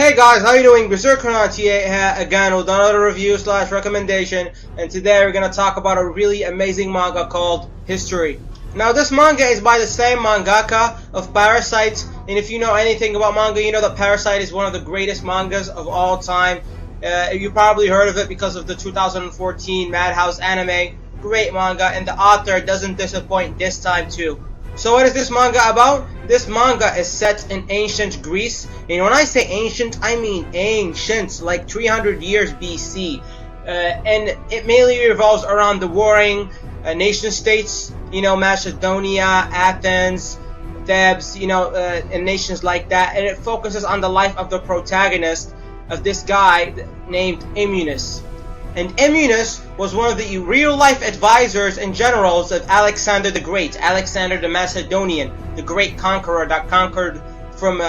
Hey guys, how you doing? Berserker here again with another review slash recommendation, and today we're gonna talk about a really amazing manga called History. Now this manga is by the same mangaka of Parasite, and if you know anything about manga, you know that Parasite is one of the greatest mangas of all time. You probably heard of it because of the 2014 Madhouse anime. Great manga, and the author doesn't disappoint this time too. So what is this manga about? This manga is set in ancient Greece, and when I say ancient, I mean ancient, like 300 years BC. And it mainly revolves around the warring nation states, you know, Macedonia, Athens, Thebes, you know, and nations like that. And it focuses on the life of the protagonist, of this guy named Emunus. And Emunus was one of the real-life advisors and generals of Alexander the Great, Alexander the Macedonian, the great conqueror that conquered from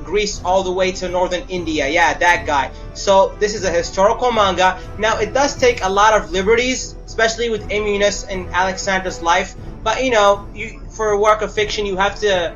Greece all the way to northern India. Yeah, that guy. So this is a historical manga. Now it does take a lot of liberties, especially with Emunus and Alexander's life. But you know, for a work of fiction, you have to,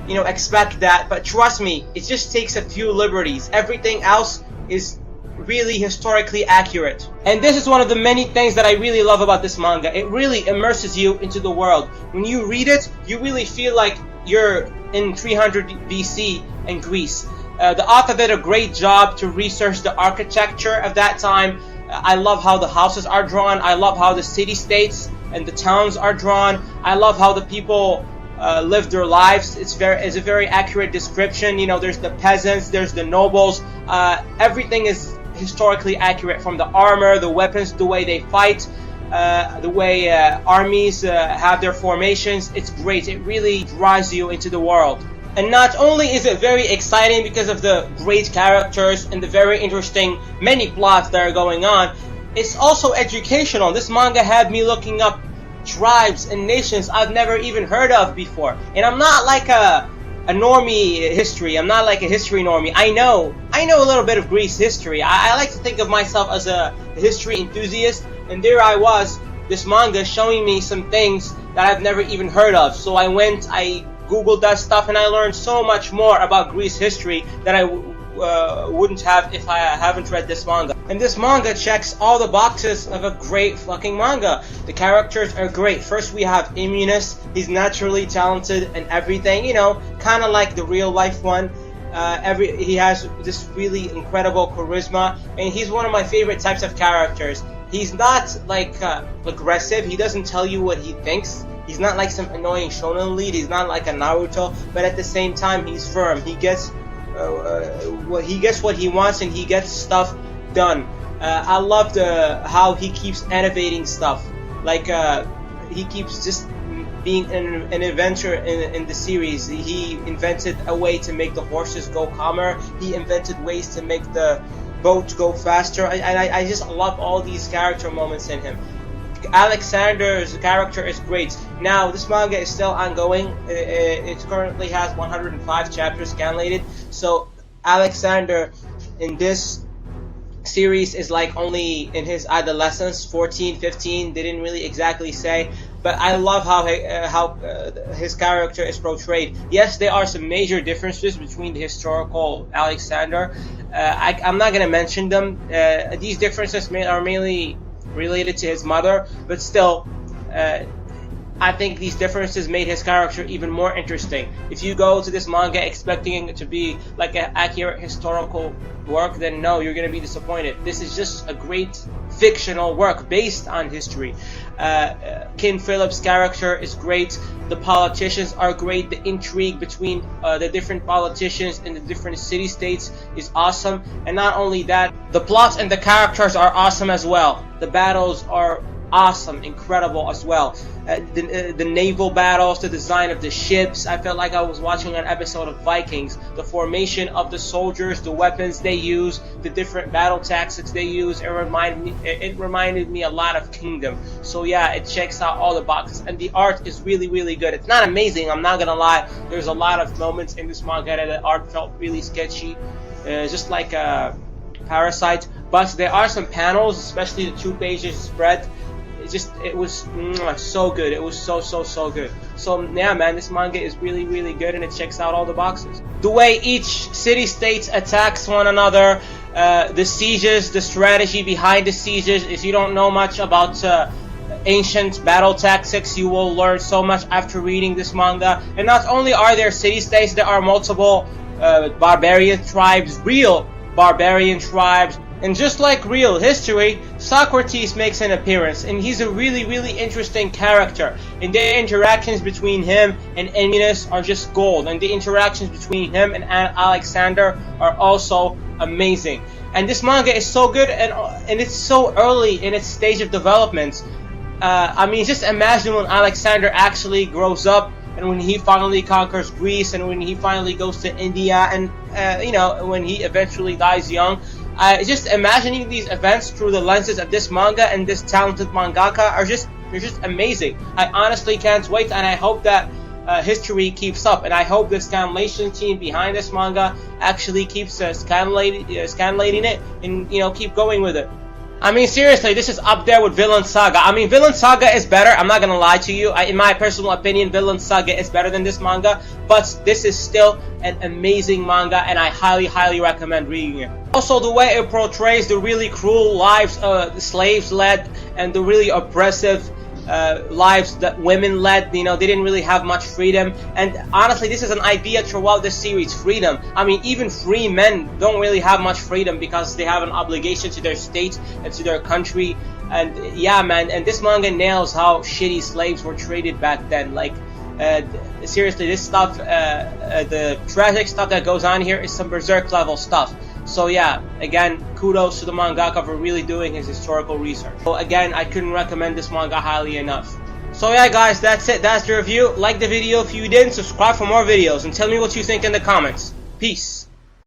you know, expect that. But trust me, it just takes a few liberties. Everything else is really historically accurate. And this is one of the many things that I really love about this manga. It really immerses you into the world. When you read it, you really feel like you're in 300 BC in Greece. The author did a great job to research the architecture of that time. I love how the houses are drawn. I love how the city-states and the towns are drawn. I love how the people live their lives. It's a very accurate description. You know, there's the peasants, there's the nobles. Everything is historically accurate, from the armor, the weapons, the way they fight, the way armies have their formations. It's great. It really draws you into the world. And not only is it very exciting because of the great characters and the very interesting many plots that are going on, it's also educational. This manga had me looking up tribes and nations I've never even heard of before. And I'm not like a normie history. I'm not like a history normie. I know a little bit of Greece history. I like to think of myself as a history enthusiast, and there I was, this manga showing me some things that I've never even heard of. So I googled that stuff, and I learned so much more about Greece history that I wouldn't have if I haven't read this manga. And this manga checks all the boxes of a great fucking manga. The characters are great. First we have Emunus. He's naturally talented and everything, you know, kind of like the real life one. He has this really incredible charisma, and he's one of my favorite types of characters. He's not like aggressive. He doesn't tell you what he thinks. He's not like some annoying shonen lead. He's not like a Naruto, but at the same time he's firm. He gets what he wants, and he gets stuff done. I love how he keeps innovating stuff. Like he keeps just being an inventor in the series. He invented a way to make the horses go calmer. He invented ways to make the boats go faster. I just love all these character moments in him. Alexander's character is great. Now this manga is still ongoing. It currently has 105 chapters scanlated. So Alexander in this series is like only in his adolescence, 14, 15. They didn't really exactly say, but I love how his character is portrayed. Yes, there are some major differences between the historical Alexander. I'm not gonna mention them. These differences are mainly related to his mother, but still, I think these differences made his character even more interesting. If you go to this manga expecting it to be like an accurate historical work, then no, you're gonna be disappointed. This is just a great fictional work based on history. King Philip's character is great. The politicians are great. The intrigue between the different politicians in the different city-states is awesome. And not only that, the plots and the characters are awesome as well. The battles are awesome, incredible as well. The naval battles, the design of the ships, I felt like I was watching an episode of Vikings. The formation of the soldiers, the weapons they use, the different battle tactics they use, it reminded me a lot of Kingdom. So yeah, it checks out all the boxes, and the art is really, really good. It's not amazing, I'm not gonna lie. There's a lot of moments in this manga that the art felt really sketchy, just like Parasite. But there are some panels, especially the 2 pages spread. It was so good. It was so good. So yeah, man, this manga is really, really good, and it checks out all the boxes. the way each city-state attacks one another, the sieges, the strategy behind the sieges. If you don't know much about ancient battle tactics, you will learn so much after reading this manga. And not only are there city-states, there are multiple barbarian tribes, real barbarian tribes. And just like real history, Socrates makes an appearance, and he's a really, really interesting character. And the interactions between him and Ennius are just gold, and the interactions between him and Alexander are also amazing. And this manga is so good, and it's so early in its stage of development. I mean, just imagine when Alexander actually grows up, and when he finally conquers Greece, and when he finally goes to India, and you know, when he eventually dies young. Just imagining these events through the lenses of this manga and this talented mangaka they're just amazing. I honestly can't wait, and I hope that History keeps up, and I hope the scanlation team behind this manga actually keeps scanlating it, and you know, keep going with it. I mean, seriously, this is up there with Villain Saga. I mean, Villain Saga is better. I'm not gonna lie to you. In my personal opinion, Villain Saga is better than this manga. But this is still an amazing manga, and I highly, highly recommend reading it. Also, the way it portrays the really cruel lives the slaves led, and the really oppressive lives that women led. You know, they didn't really have much freedom. And honestly, this is an idea throughout the series, freedom. I mean, even free men don't really have much freedom because they have an obligation to their state and to their country. And yeah, man, and this manga nails how shitty slaves were treated back then. Like, seriously, this stuff, the tragic stuff that goes on here is some berserk level stuff. So yeah, again, kudos to the mangaka for really doing his historical research. So again, I couldn't recommend this manga highly enough. So yeah, guys, that's it. That's the review. Like the video if you didn't. Subscribe for more videos, and tell me what you think in the comments. Peace.